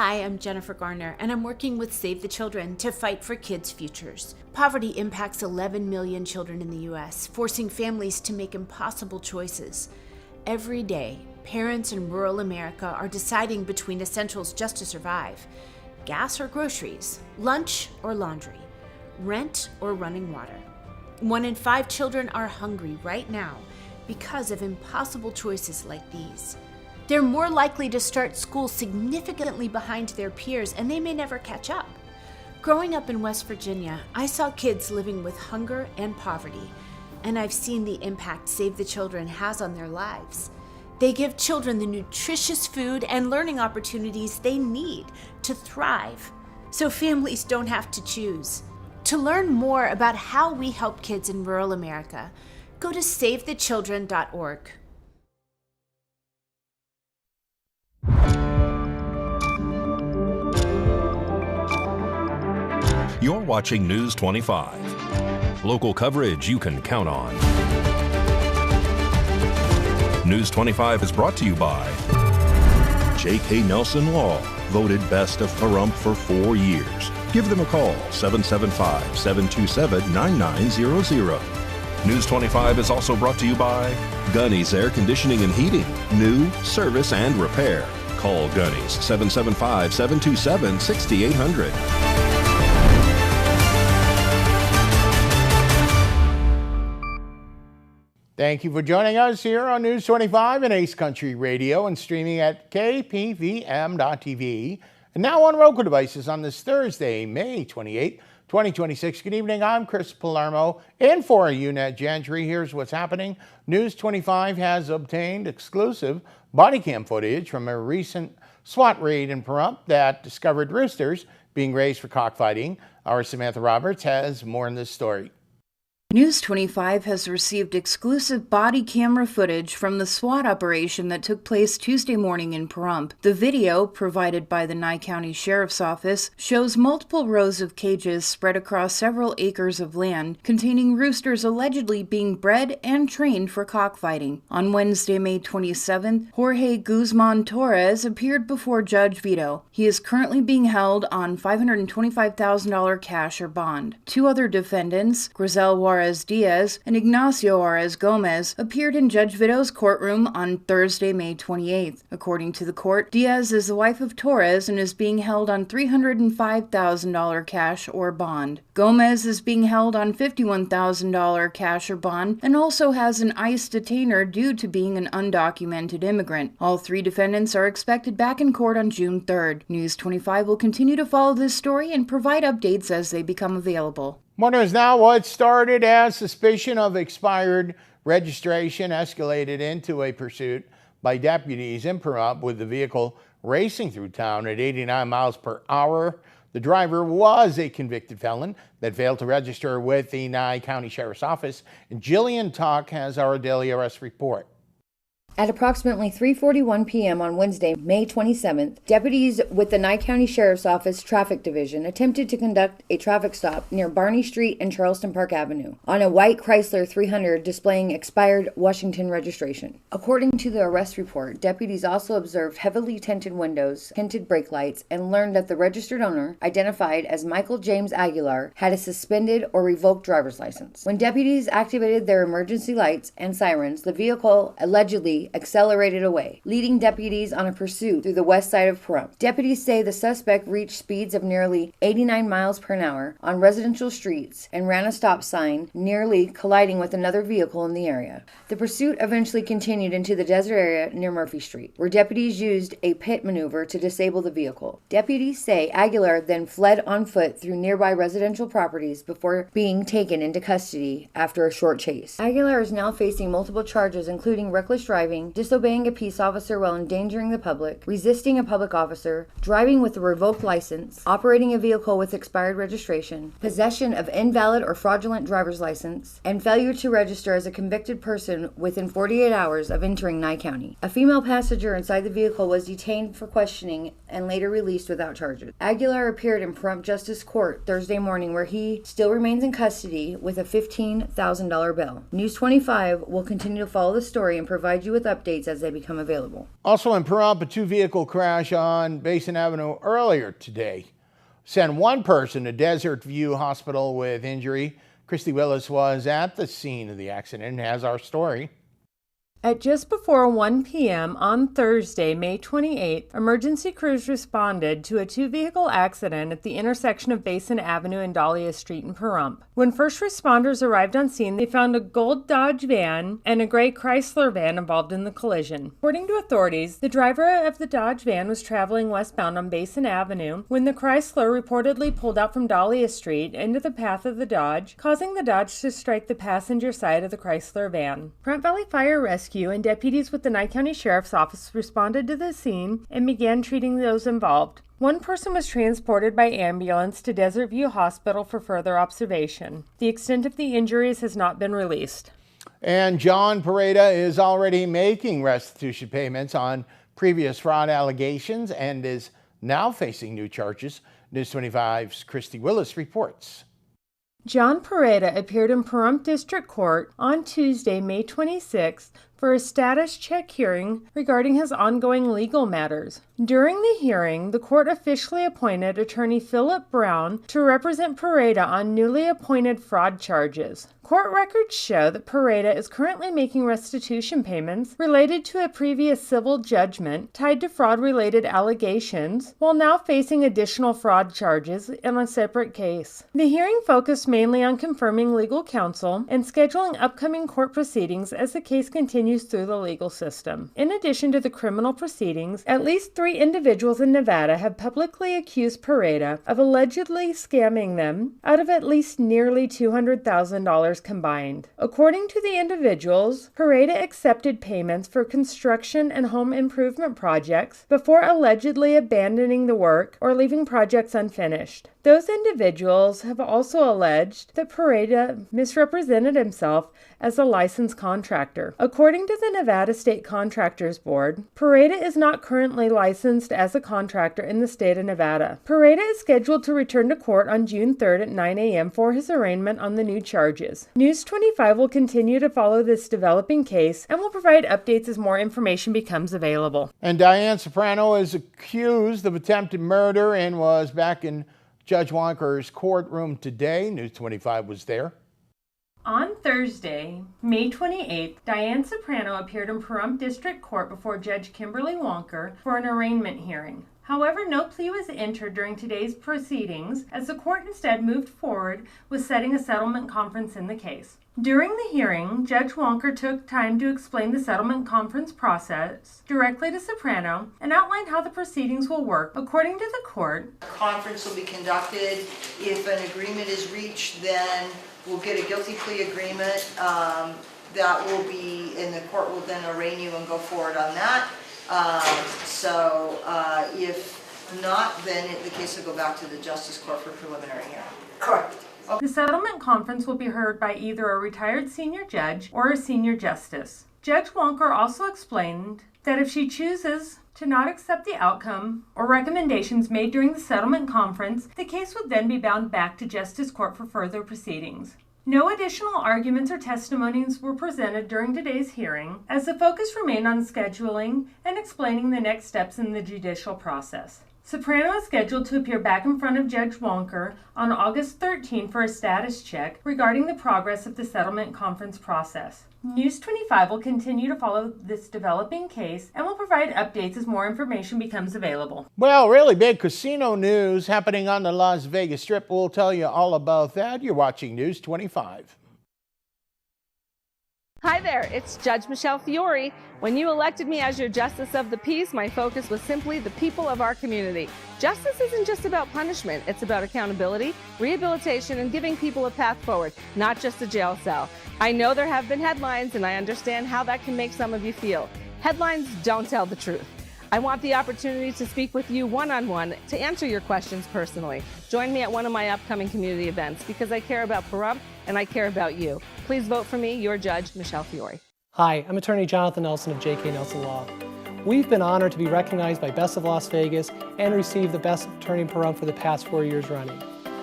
Hi, I'm Jennifer Garner, and I'm working with Save the Children to fight for kids' futures. Poverty impacts 11 million children in the U.S., forcing families to make impossible choices. Every day, parents in rural America are deciding between essentials just to survive: gas or groceries, lunch or laundry, rent or running water. 1 in 5 children are hungry right now because of impossible choices like these. They're more likely to start school significantly behind their peers, and they may never catch up. Growing up in West Virginia, I saw kids living with hunger and poverty, and I've seen the impact Save the Children has on their lives. They give children the nutritious food and learning opportunities they need to thrive, so families don't have to choose. To learn more about how we help kids in rural America, go to savethechildren.org. You're watching News 25. Local coverage you can count on. News 25 is brought to you by J.K. Nelson Law, voted best of Pahrump for 4 years. Give them a call, 775-727-9900. News 25 is also brought to you by Gunny's Air Conditioning and Heating, new, service, and repair. Call Gunny's, 775-727-6800. Thank you for joining us here on News 25 and Ace Country Radio and streaming at KPVM.TV and now on Roku devices on this Thursday, May 28, 2026. Good evening, I'm Chris Palermo in for UNET Gentry. Here's what's happening. News 25 has obtained exclusive body cam footage from a recent SWAT raid in Pahrump that discovered roosters being raised for cockfighting. Our Samantha Roberts has more in this story. News 25 has received exclusive body camera footage from the SWAT operation that took place Tuesday morning in Pahrump. The video, provided by the Nye County Sheriff's Office, shows multiple rows of cages spread across several acres of land containing roosters allegedly being bred and trained for cockfighting. On Wednesday, May 27th, Jorge Guzman Torres appeared before Judge Vito. He is currently being held on $525,000 cash or bond. 2 other defendants, Grizel Juarez Diaz and Ignacio Juarez Gomez, appeared in Judge Vito's courtroom on Thursday, May 28th. According to the court, Diaz is the wife of Torres and is being held on $305,000 cash or bond. Gomez is being held on $51,000 cash or bond and also has an ICE detainer due to being an undocumented immigrant. All 3 defendants are expected back in court on June 3rd. News 25 will continue to follow this story and provide updates as they become available. More news now. What started as suspicion of expired registration escalated into a pursuit by deputies in Pahrump with the vehicle racing through town at 89 miles per hour. The driver was a convicted felon that failed to register with the Nye County Sheriff's Office. And Jillian Tuck has our daily arrest report. At approximately 3:41 p.m. on Wednesday, May 27th, deputies with the Nye County Sheriff's Office Traffic Division attempted to conduct a traffic stop near Barney Street and Charleston Park Avenue on a white Chrysler 300 displaying expired Washington registration. According to the arrest report, deputies also observed heavily tinted windows, tinted brake lights, and learned that the registered owner, identified as Michael James Aguilar, had a suspended or revoked driver's license. When deputies activated their emergency lights and sirens, the vehicle allegedly accelerated away, leading deputies on a pursuit through the west side of Pahrump. Deputies say the suspect reached speeds of nearly 89 miles per hour on residential streets and ran a stop sign, nearly colliding with another vehicle in the area. The pursuit eventually continued into the desert area near Murphy Street, where deputies used a pit maneuver to disable the vehicle. Deputies say Aguilar then fled on foot through nearby residential properties before being taken into custody after a short chase. Aguilar is now facing multiple charges, including reckless driving, disobeying a peace officer while endangering the public, resisting a public officer, driving with a revoked license, operating a vehicle with expired registration, possession of invalid or fraudulent driver's license, and failure to register as a convicted person within 48 hours of entering Nye County. A female passenger inside the vehicle was detained for questioning and later released without charges. Aguilar appeared in Pahrump Justice Court Thursday morning, where he still remains in custody with a $15,000 bail. News 25 will continue to follow the story and provide you with with updates as they become available. Also in Pahrump, a two-vehicle crash on Basin Avenue earlier today sent one person to Desert View Hospital with injury. Cristy Willis was at the scene of the accident and has our story. At just before 1 p.m. on Thursday, May 28th, emergency crews responded to a two-vehicle accident at the intersection of Basin Avenue and Dahlia Street in Pahrump. When first responders arrived on scene, they found a gold Dodge van and a gray Chrysler van involved in the collision. According to authorities, the driver of the Dodge van was traveling westbound on Basin Avenue when the Chrysler reportedly pulled out from Dahlia Street into the path of the Dodge, causing the Dodge to strike the passenger side of the Chrysler van. Front Valley Fire Rescue and deputies with the Nye County Sheriff's Office responded to the scene and began treating those involved. One person was transported by ambulance to Desert View Hospital for further observation. The extent of the injuries has not been released. And John Pareda is already making restitution payments on previous fraud allegations and is now facing new charges. News 25's Cristy Willis reports. John Pareda appeared in Pahrump District Court on Tuesday, May 26th, for a status check hearing regarding his ongoing legal matters. During the hearing, the court officially appointed attorney Philip Brown to represent Pareda on newly appointed fraud charges. Court records show that Pareda is currently making restitution payments related to a previous civil judgment tied to fraud-related allegations, while now facing additional fraud charges in a separate case. The hearing focused mainly on confirming legal counsel and scheduling upcoming court proceedings as the case continues through the legal system. In addition to the criminal proceedings, at least 3 individuals in Nevada have publicly accused Pareda of allegedly scamming them out of at least nearly $200,000 combined. According to the individuals, Pareda accepted payments for construction and home improvement projects before allegedly abandoning the work or leaving projects unfinished. Those individuals have also alleged that Pareda misrepresented himself as a licensed contractor. According to the Nevada State Contractors Board, Pareda is not currently licensed as a contractor in the state of Nevada. Pareda is scheduled to return to court on June 3rd at 9 a.m. for his arraignment on the new charges. News 25 will continue to follow this developing case and will provide updates as more information becomes available. And Diane Soprano is accused of attempted murder and was back in Judge Wonker's courtroom today. News 25 was there. On Thursday, May 28th, Diane Soprano appeared in Pahrump District Court before Judge Kimberly Wonker for an arraignment hearing. However, no plea was entered during today's proceedings, as the court instead moved forward with setting a settlement conference in the case. During the hearing, Judge Wonker took time to explain the settlement conference process directly to Soprano and outline how the proceedings will work. According to the court, a conference will be conducted. If an agreement is reached, then we'll get a guilty plea agreement that will be, and the court will then arraign you and go forward on that. If not, then the case will go back to the Justice Court for preliminary hearing. Correct. The settlement conference will be heard by either a retired senior judge or a senior justice. Judge Wonker also explained that if she chooses to not accept the outcome or recommendations made during the settlement conference, the case would then be bound back to Justice Court for further proceedings. No additional arguments or testimonies were presented during today's hearing, as the focus remained on scheduling and explaining the next steps in the judicial process. Soprano is scheduled to appear back in front of Judge Wonker on August 13 for a status check regarding the progress of the settlement conference process. News 25 will continue to follow this developing case and will provide updates as more information becomes available. Well, really big casino news happening on the Las Vegas Strip. We'll tell you all about that. You're watching News 25. Hi there, it's Judge Michelle Fiore. When you elected me as your Justice of the Peace, my focus was simply the people of our community. Justice isn't just about punishment, it's about accountability, rehabilitation, and giving people a path forward, not just a jail cell. I know there have been headlines, and I understand how that can make some of you feel. Headlines don't tell the truth. I want the opportunity to speak with you one-on-one to answer your questions personally. Join me at one of my upcoming community events because I care about Pahrump and I care about you. Please vote for me, your Judge, Michelle Fiore. Hi, I'm Attorney Jonathan Nelson of J.K. Nelson Law. We've been honored to be recognized by Best of Las Vegas and receive the Best Attorney in Pahrump for the past 4 years running.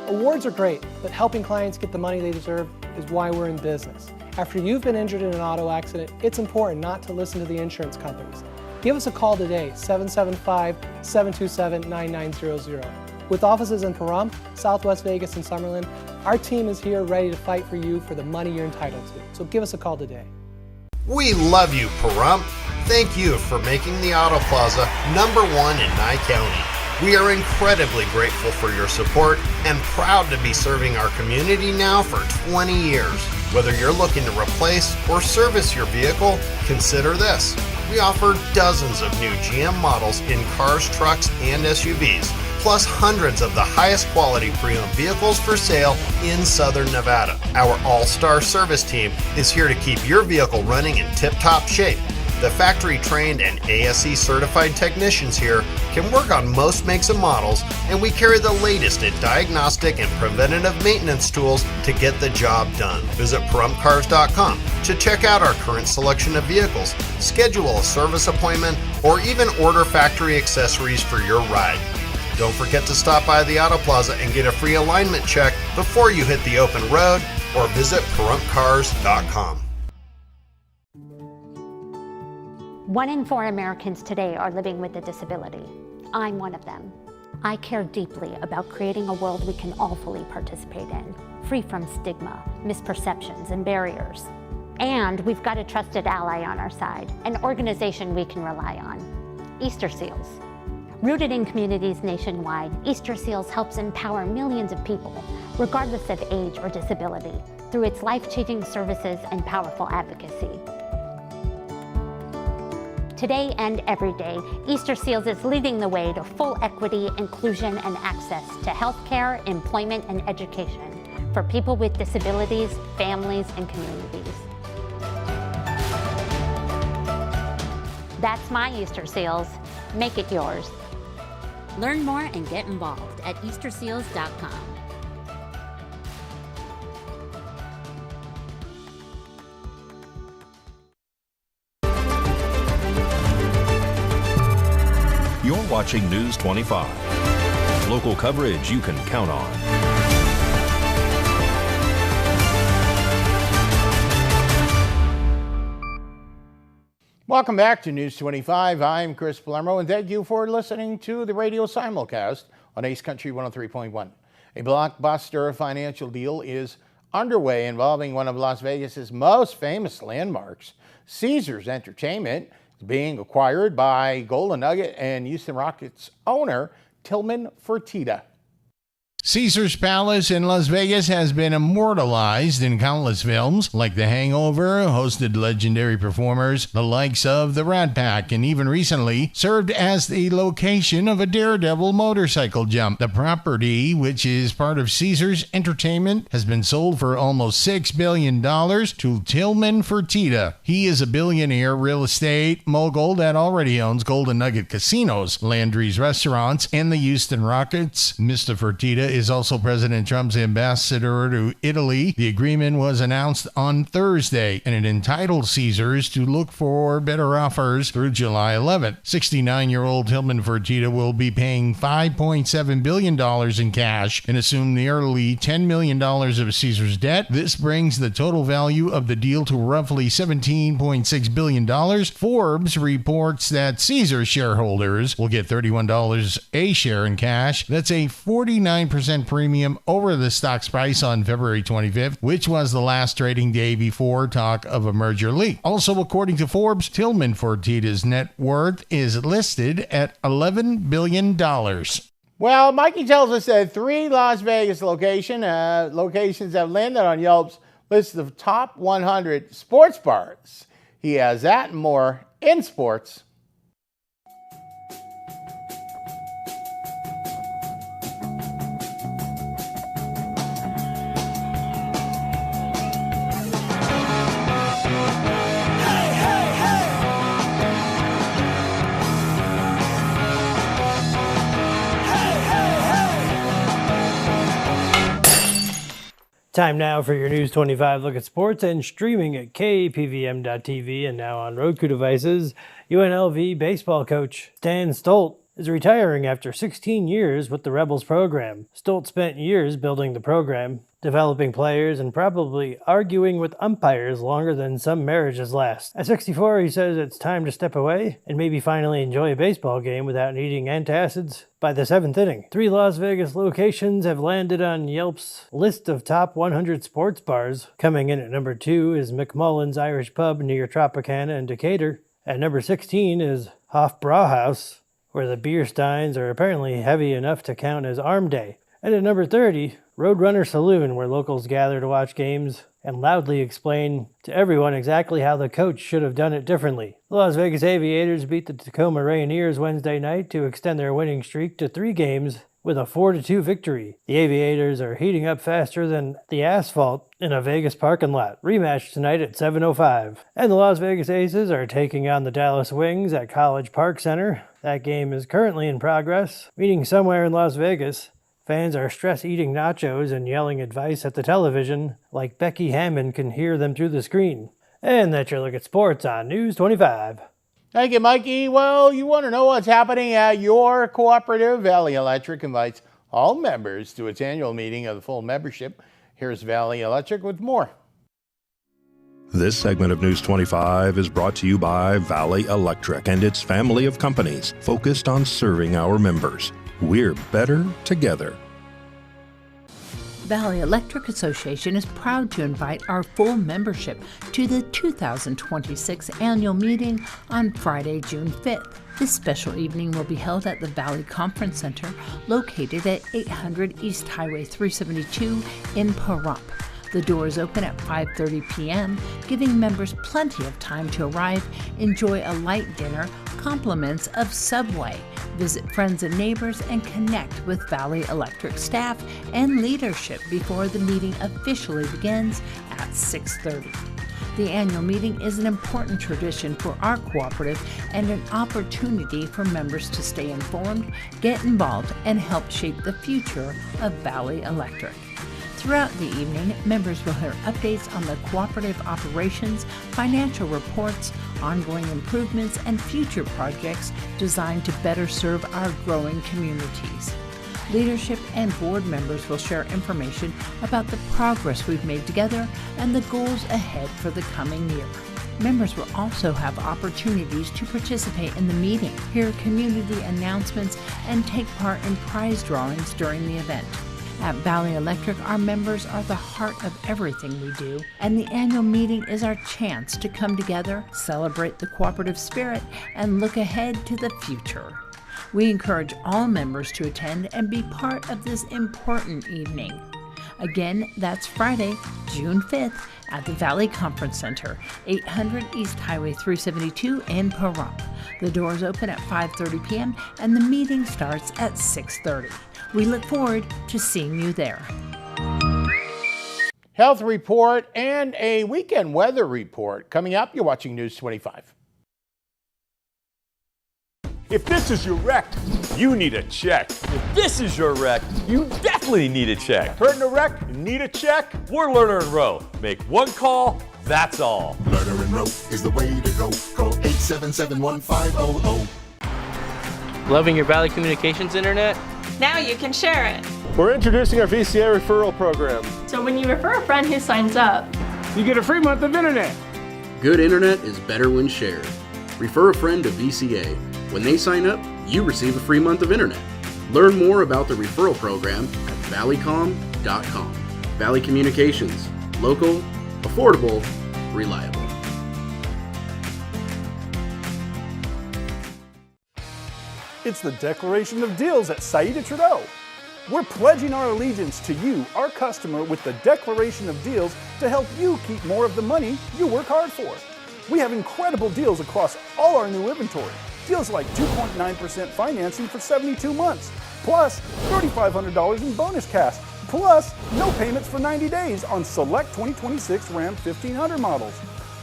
Awards are great, but helping clients get the money they deserve is why we're in business. After you've been injured in an auto accident, it's important not to listen to the insurance companies. Give us a call today, 775-727-9900. With offices in Pahrump, Southwest Vegas, and Summerlin, our team is here ready to fight for you for the money you're entitled to. So give us a call today. We love you, Pahrump. Thank you for making the Auto Plaza #1 in Nye County. We are incredibly grateful for your support and proud to be serving our community now for 20 years. Whether you're looking to replace or service your vehicle, consider this. We offer dozens of new GM models in cars, trucks, and SUVs, plus hundreds of the highest quality pre-owned vehicles for sale in Southern Nevada. Our all-star service team is here to keep your vehicle running in tip-top shape. The factory-trained and ASE certified technicians here can work on most makes and models, and we carry the latest in diagnostic and preventative maintenance tools to get the job done. Visit PahrumpCars.com to check out our current selection of vehicles, schedule a service appointment, or even order factory accessories for your ride. Don't forget to stop by the Auto Plaza and get a free alignment check before you hit the open road, or visit PahrumpCars.com. 1 in 4 Americans today are living with a disability. I'm one of them. I care deeply about creating a world we can all fully participate in, free from stigma, misperceptions, and barriers. And we've got a trusted ally on our side, an organization we can rely on, Easter Seals. Rooted in communities nationwide, Easter Seals helps empower millions of people, regardless of age or disability, through its life-changing services and powerful advocacy. Today and every day, Easter Seals is leading the way to full equity, inclusion, and access to healthcare, employment, and education for people with disabilities, families, and communities. That's my Easter Seals. Make it yours. Learn more and get involved at easterseals.com. You're watching News 25. Local coverage you can count on. Welcome back to News 25. I'm Chris Palermo, and thank you for listening to the radio simulcast on Ace Country 103.1. A blockbuster financial deal is underway involving one of Las Vegas's most famous landmarks. Caesars Entertainment is being acquired by Golden Nugget and Houston Rockets owner Tillman Fertitta. Caesars Palace in Las Vegas has been immortalized in countless films like The Hangover, hosted legendary performers the likes of the Rat Pack, and even recently served as the location of a Daredevil motorcycle jump. The property, which is part of Caesars Entertainment, has been sold for almost $6 billion to Tillman Fertitta. He is a billionaire real estate mogul that already owns Golden Nugget Casinos, Landry's Restaurants, and the Houston Rockets. Mr. Fertitta is also President Trump's ambassador to Italy. The agreement was announced on Thursday, and it entitled Caesars to look for better offers through July 11th. 69-year-old Tillman Fertitta will be paying $5.7 billion in cash and assume nearly $10 million of Caesars debt. This brings the total value of the deal to roughly $17.6 billion. Forbes reports that Caesars shareholders will get $31 a share in cash. That's a 49% premium over the stock's price on February 25th, which was the last trading day before talk of a merger leak. Also, according to Forbes, Tillman Fertitta's net worth is listed at $11 billion. Well, Mikey tells us that 3 Las Vegas locations have landed on Yelp's list of top 100 sports bars. He has that and more in sports. Time now for your News 25 look at sports and streaming at KPVM.TV and now on Roku devices. UNLV baseball coach Stan Stolt is retiring after 16 years with the Rebels program. Stoltz spent years building the program, developing players, and probably arguing with umpires longer than some marriages last. At 64, he says it's time to step away and maybe finally enjoy a baseball game without needing antacids by the 7th inning. 3 Las Vegas locations have landed on Yelp's list of top 100 sports bars. Coming in at number 2 is McMullen's Irish Pub near Tropicana and Decatur. At number 16 is Hoff Brauhaus, where the beer steins are apparently heavy enough to count as arm day. And at number 30, Roadrunner Saloon, where locals gather to watch games and loudly explain to everyone exactly how the coach should have done it differently. The Las Vegas Aviators beat the Tacoma Rainiers Wednesday night to extend their winning streak to 3 games with a 4-2 victory. The Aviators are heating up faster than the asphalt in a Vegas parking lot. Rematch tonight at 7:05. And the Las Vegas Aces are taking on the Dallas Wings at College Park Center. That game is currently in progress. Meeting somewhere in Las Vegas, fans are stress-eating nachos and yelling advice at the television like Becky Hammond can hear them through the screen. And that's your look at sports on News 25. Thank you, Mikey. Well, you want to know what's happening at your cooperative? Valley Electric invites all members to its annual meeting of the full membership. Here's Valley Electric with more. This segment of News 25 is brought to you by Valley Electric and its family of companies focused on serving our members. We're better together. Valley Electric Association is proud to invite our full membership to the 2026 annual meeting on Friday, June 5th. This special evening will be held at the Valley Conference Center, located at 800 East Highway 372 in Pahrump. The doors open at 5:30 p.m., giving members plenty of time to arrive, enjoy a light dinner, compliments of Subway, visit friends and neighbors, and connect with Valley Electric staff and leadership before the meeting officially begins at 6:30. The annual meeting is an important tradition for our cooperative and an opportunity for members to stay informed, get involved, and help shape the future of Valley Electric. Throughout the evening, members will hear updates on the cooperative operations, financial reports, ongoing improvements, and future projects designed to better serve our growing communities. Leadership and board members will share information about the progress we've made together and the goals ahead for the coming year. Members will also have opportunities to participate in the meeting, hear community announcements, and take part in prize drawings during the event. At Valley Electric, our members are the heart of everything we do, and the annual meeting is our chance to come together, celebrate the cooperative spirit, and look ahead to the future. We encourage all members to attend and be part of this important evening. Again, that's Friday, June 5th at the Valley Conference Center, 800 East Highway 372 in Pahrump. The doors open at 5:30 p.m. and the meeting starts at 6:30. We look forward to seeing you there. Health report and a weekend weather report. Coming up, you're watching News 25. If this is your wreck, you need a check. If this is your wreck, you definitely need a check. Hurt in a wreck? Need a check? We're Lerner and Rowe. Make one call, that's all. Lerner and Rowe is the way to go. Call 877-1500. Loving your Valley Communications internet? Now you can share it. We're introducing our VCA referral program. So when you refer a friend who signs up, you get a free month of internet. Good internet is better when shared. Refer a friend to VCA. When they sign up, you receive a free month of internet. Learn more about the referral program at valleycom.com. Valley Communications. Local, affordable, reliable. It's the Declaration of Deals at Saida Trudeau. We're pledging our allegiance to you, our customer, with the Declaration of Deals to help you keep more of the money you work hard for. We have incredible deals across all our new inventory. Deals like 2.9% financing for 72 months, plus $3,500 in bonus cash, plus no payments for 90 days on select 2026 Ram 1500 models.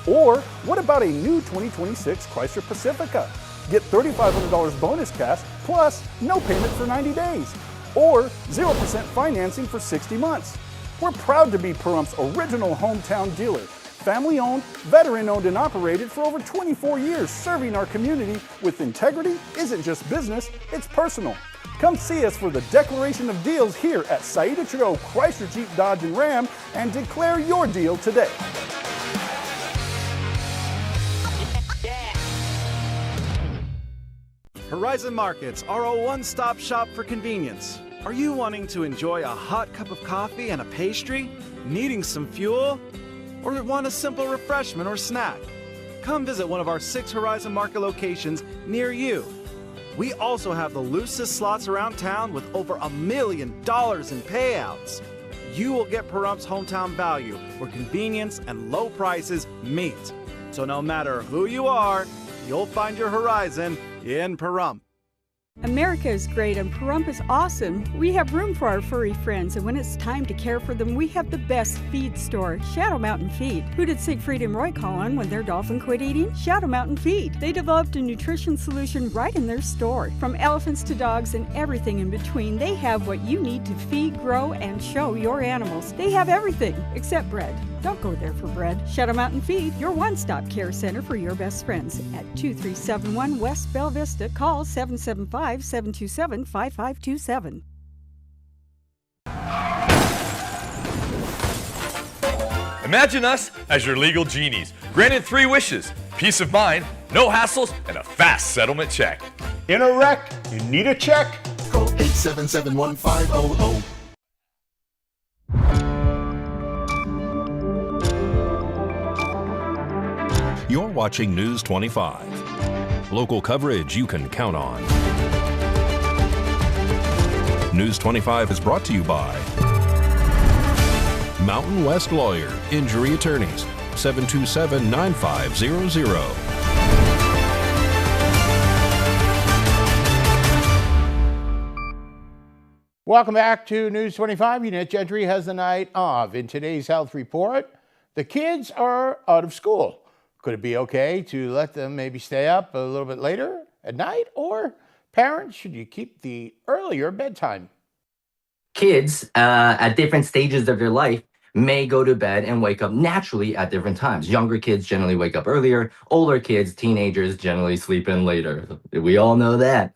Or what about a new 2026 Chrysler Pacifica? Get $3,500 bonus cash, plus no payment for 90 days. Or 0% financing for 60 months. We're proud to be Pahrum's original hometown dealer. Family-owned, veteran-owned and operated for over 24 years, serving our community with integrity isn't just business, it's personal. Come see us for the Declaration of Deals here at Saida Trudeau Chrysler Jeep Dodge and Ram and declare your deal today. Horizon Markets are a one-stop shop for convenience. Are you wanting to enjoy a hot cup of coffee and a pastry? Needing some fuel? Or want a simple refreshment or snack? Come visit one of our 6 Horizon Market locations near you. We also have the loosest slots around town with over $1 million in payouts. You will get Pahrumph's hometown value where convenience and low prices meet. So no matter who you are, you'll find your Horizon in Pahrump. America is great and Pahrump is awesome. We have room for our furry friends, and when it's time to care for them, we have the best feed store, Shadow Mountain Feed. Who did Siegfried and Roy call on when their dolphin quit eating? Shadow Mountain Feed. They developed a nutrition solution right in their store. From elephants to dogs and everything in between, they have what you need to feed, grow, and show your animals. They have everything except bread. Don't go there for bread. Shadow Mountain Feed, your one-stop care center for your best friends. At 2371 West Bella Vista, call 775-727-5527. Imagine us as your legal genies, granted 3 wishes, peace of mind, no hassles, and a fast settlement check. In a wreck, you need a check? Call 877-1500. You're watching News 25. Local coverage you can count on. News 25 is brought to you by Mountain West Lawyer, Injury Attorneys, 727-9500. Welcome back to News 25. Unit Gentry has the night off. In today's health report, the kids are out of school. Could it be okay to let them maybe stay up a little bit later at night? Or parents, should you keep the earlier bedtime? Kids at different stages of their life may go to bed and wake up naturally at different times. Younger kids generally wake up earlier. Older kids, teenagers, generally sleep in later. We all know that.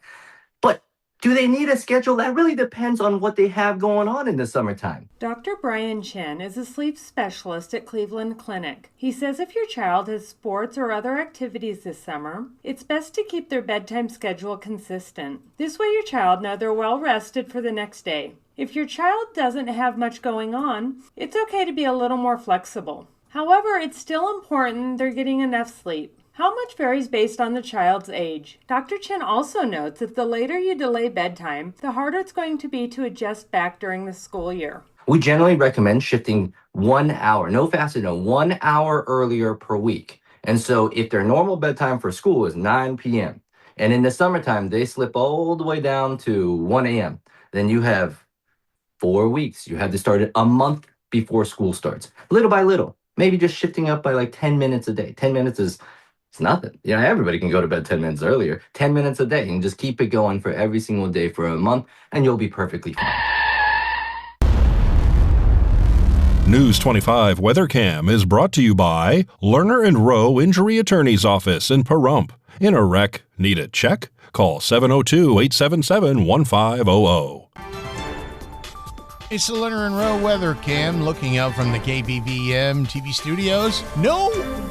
But do they need a schedule? That really depends on what they have going on in the summertime. Dr. Brian Chen is a sleep specialist at Cleveland Clinic. He says if your child has sports or other activities this summer, it's best to keep their bedtime schedule consistent. This way your child knows they're well rested for the next day. If your child doesn't have much going on, it's okay to be a little more flexible. However, it's still important they're getting enough sleep. How much varies based on the child's age. Dr. Chen also notes that the later you delay bedtime, the harder it's going to be to adjust back during the school year. We generally recommend shifting 1 hour, no faster than 1 hour earlier per week. And so if their normal bedtime for school is 9 p.m., and in the summertime they slip all the way down to 1 a.m., then you have 4 weeks. You have to start it a month before school starts, little by little, maybe just shifting up by like 10 minutes a day. 10 minutes is it's nothing. You know, everybody can go to bed 10 minutes earlier, 10 minutes a day, and just keep it going for every single day for a month, and you'll be perfectly fine. News 25 Weather Cam is brought to you by Lerner and Rowe Injury Attorney's Office in Pahrump. In a wreck, need a check? Call 702-877-1500. It's the Lerner and Rowe Weather Cam looking out from the KPVM-TV studios. No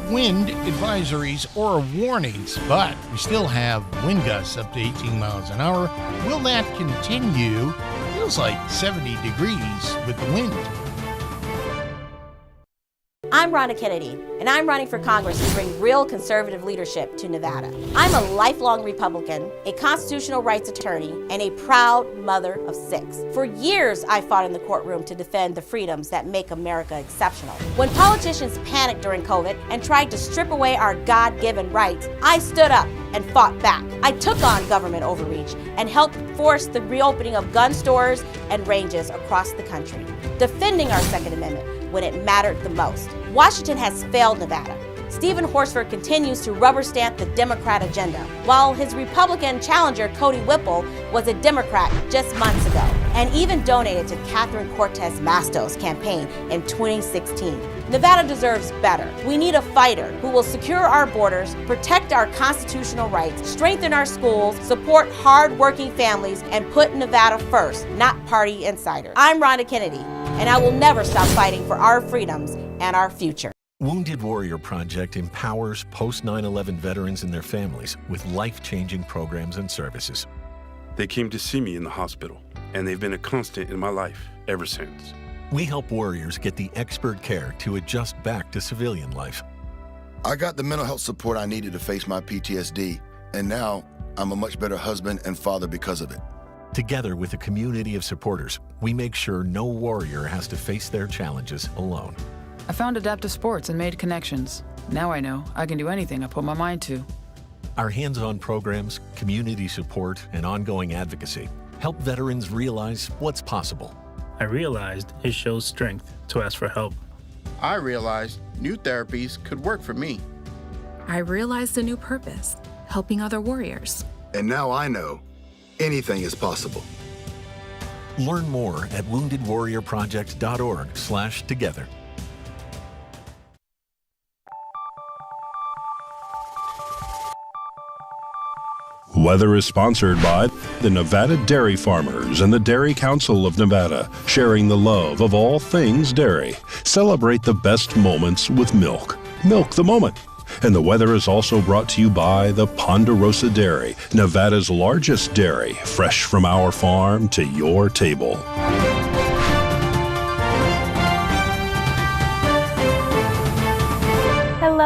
wind advisories or warnings, but we still have wind gusts up to 18 miles an hour. Will that continue? Feels like 70 degrees with the wind. I'm Rhonda Kennedy, and I'm running for Congress to bring real conservative leadership to Nevada. I'm a lifelong Republican, a constitutional rights attorney, and a proud mother of 6. For years, I fought in the courtroom to defend the freedoms that make America exceptional. When politicians panicked during COVID and tried to strip away our God-given rights, I stood up and fought back. I took on government overreach and helped force the reopening of gun stores and ranges across the country, defending our Second Amendment when it mattered the most. Washington has failed Nevada. Stephen Horsford continues to rubber stamp the Democrat agenda, while his Republican challenger, Cody Whipple, was a Democrat just months ago, and even donated to Catherine Cortez Masto's campaign in 2016. Nevada deserves better. We need a fighter who will secure our borders, protect our constitutional rights, strengthen our schools, support hard-working families, and put Nevada first, not party insiders. I'm Rhonda Kennedy, and I will never stop fighting for our freedoms and our future. Wounded Warrior Project empowers post-9/11 veterans and their families with life-changing programs and services. They came to see me in the hospital, and they've been a constant in my life ever since. We help warriors get the expert care to adjust back to civilian life. I got the mental health support I needed to face my PTSD, and now I'm a much better husband and father because of it. Together with a community of supporters, we make sure no warrior has to face their challenges alone. I found adaptive sports and made connections. Now I know I can do anything I put my mind to. Our hands-on programs, community support, and ongoing advocacy help veterans realize what's possible. I realized it shows strength to ask for help. I realized new therapies could work for me. I realized a new purpose, helping other warriors. And now I know anything is possible. Learn more at woundedwarriorproject.org/together. Weather is sponsored by the Nevada Dairy Farmers and the Dairy Council of Nevada, sharing the love of all things dairy. Celebrate the best moments with milk. Milk the moment. And the weather is also brought to you by the Ponderosa Dairy, Nevada's largest dairy, fresh from our farm to your table.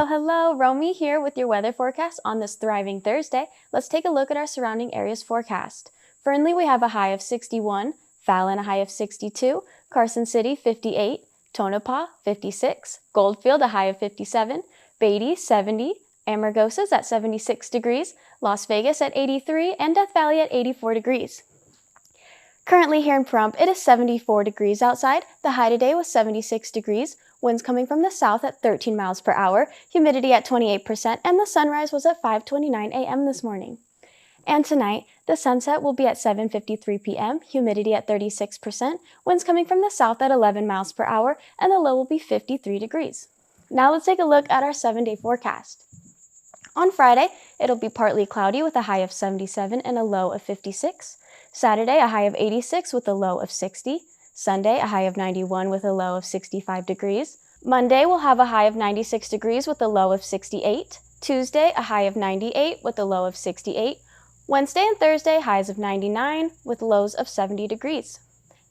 Hello, Romy here with your weather forecast on this thriving Thursday. Let's take a look at our surrounding areas forecast. Fernley, we have a high of 61, Fallon, a high of 62, Carson City, 58, Tonopah, 56, Goldfield, a high of 57, Beatty, 70, Amargosa's at 76 degrees, Las Vegas at 83, and Death Valley at 84 degrees. Currently here in Pahrump, it is 74 degrees outside. The high today was 76 degrees. Winds coming from the south at 13 miles per hour, humidity at 28%, and the sunrise was at 5:29 a.m. this morning. And tonight, the sunset will be at 7:53 p.m., humidity at 36%, winds coming from the south at 11 miles per hour, and the low will be 53 degrees. Now let's take a look at our 7-day forecast. On Friday, it'll be partly cloudy with a high of 77 and a low of 56. Saturday, a high of 86 with a low of 60. Sunday, a high of 91 with a low of 65 degrees. Monday, we'll have a high of 96 degrees with a low of 68. Tuesday, a high of 98 with a low of 68. Wednesday and Thursday, highs of 99 with lows of 70 degrees.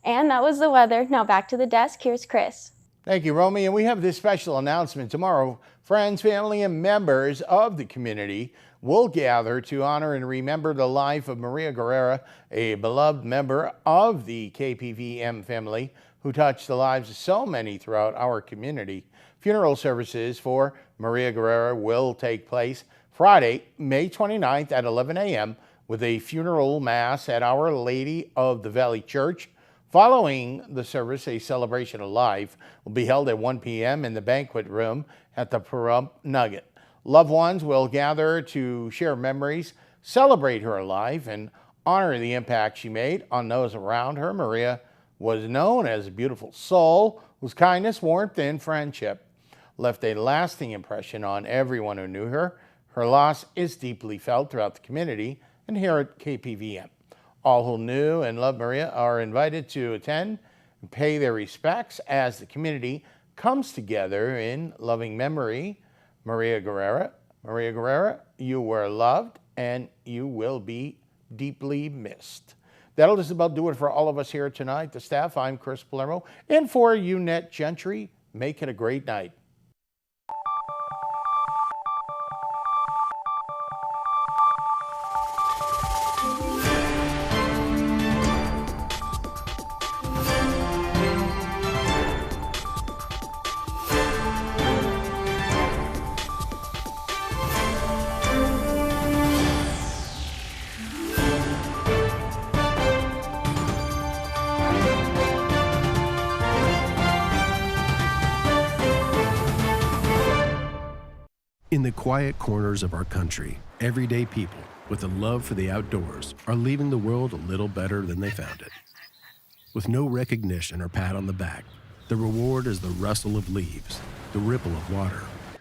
And that was the weather. Now back to the desk. Here's Chris. Thank you, Romy. And we have this special announcement tomorrow. Friends, family, and members of the community will gather to honor and remember the life of Maria Guerrera, a beloved member of the KPVM family who touched the lives of so many throughout our community. Funeral services for Maria Guerrera will take place Friday, May 29th at 11 a.m. with a funeral mass at Our Lady of the Valley Church. Following the service, a celebration of life will be held at 1 p.m. in the banquet room at the Pahrump Nugget. Loved ones will gather to share memories, celebrate her life, and honor the impact she made on those around her. Maria was known as a beautiful soul whose kindness, warmth, and friendship left a lasting impression on everyone who knew her. Her loss is deeply felt throughout the community and here at KPVM. All who knew and loved Maria are invited to attend and pay their respects as the community comes together in loving memory. Maria Guerrera. Maria Guerrera, you were loved and you will be deeply missed. That'll just about do it for all of us here tonight. The staff, I'm Chris Palermo, and for Unette Gentry, make it a great night. In the quiet corners of our country, everyday people with a love for the outdoors are leaving the world a little better than they found it. With no recognition or pat on the back, the reward is the rustle of leaves, the ripple of water,